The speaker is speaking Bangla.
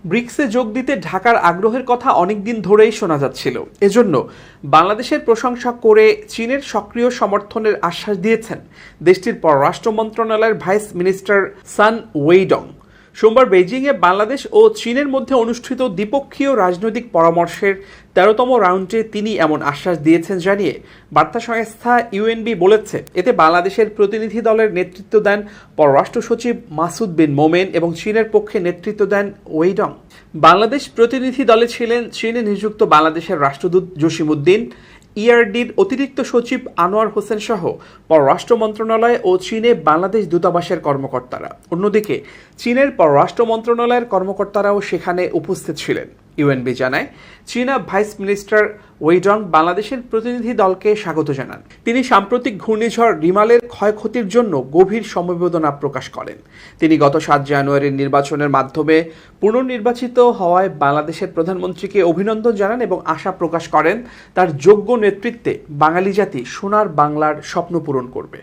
ব্রিক্সে যোগ দিতে ঢাকার আগ্রহের কথা অনেকদিন ধরেই শোনা যাচ্ছিল। এজন্য বাংলাদেশের প্রশংসা করে চীনের সক্রিয় সমর্থনের আশ্বাস দিয়েছেন দেশটির পররাষ্ট্র মন্ত্রণালয়ের ভাইস মিনিস্টার সান ওয়েইডং। সোমবার বেইজিংয়ে বাংলাদেশ ও চীনের মধ্যে অনুষ্ঠিত দ্বিপক্ষীয় রাজনৈতিক পরামর্শের ১৩তম রাউন্ডে তিনি এমন আশ্বাস দিয়েছেন জানিয়ে বার্তা সংস্থা ইউএনবি বলেছে, এতে বাংলাদেশের প্রতিনিধি দলের নেতৃত্ব দেন পররাষ্ট্র সচিব মাসুদ বিন মোমেন এবং চীনের পক্ষে নেতৃত্ব দেন ওয়েইডং। বাংলাদেশ প্রতিনিধি দলে ছিলেন চীনে নিযুক্ত বাংলাদেশের রাষ্ট্রদূত জসিমউদ্দিন, ইআরডির অতিরিক্ত সচিব আনোয়ার হোসেন সহ পররাষ্ট্র মন্ত্রণালয় ও চীনে বাংলাদেশ দূতাবাসের কর্মকর্তারা। অন্যদিকে চীনের পররাষ্ট্র মন্ত্রণালয়ের কর্মকর্তারাও সেখানে উপস্থিত ছিলেন। ইউএনবি জানায়, চীনা ভাইস মিনিস্টার ওয়েইডং বাংলাদেশের প্রতিনিধি দলকে স্বাগত জানান। তিনি সাম্প্রতিক ঘূর্ণিঝড় রিমালের ক্ষয়ক্ষতির জন্য গভীর সমবেদনা প্রকাশ করেন। তিনি গত ৭ জানুয়ারির নির্বাচনের মাধ্যমে পুনর্নির্বাচিত হওয়ায় বাংলাদেশের প্রধানমন্ত্রীকে অভিনন্দন জানান এবং আশা প্রকাশ করেন তার যোগ্য নেতৃত্বে বাঙালি জাতি সোনার বাংলার স্বপ্ন পূরণ করবে।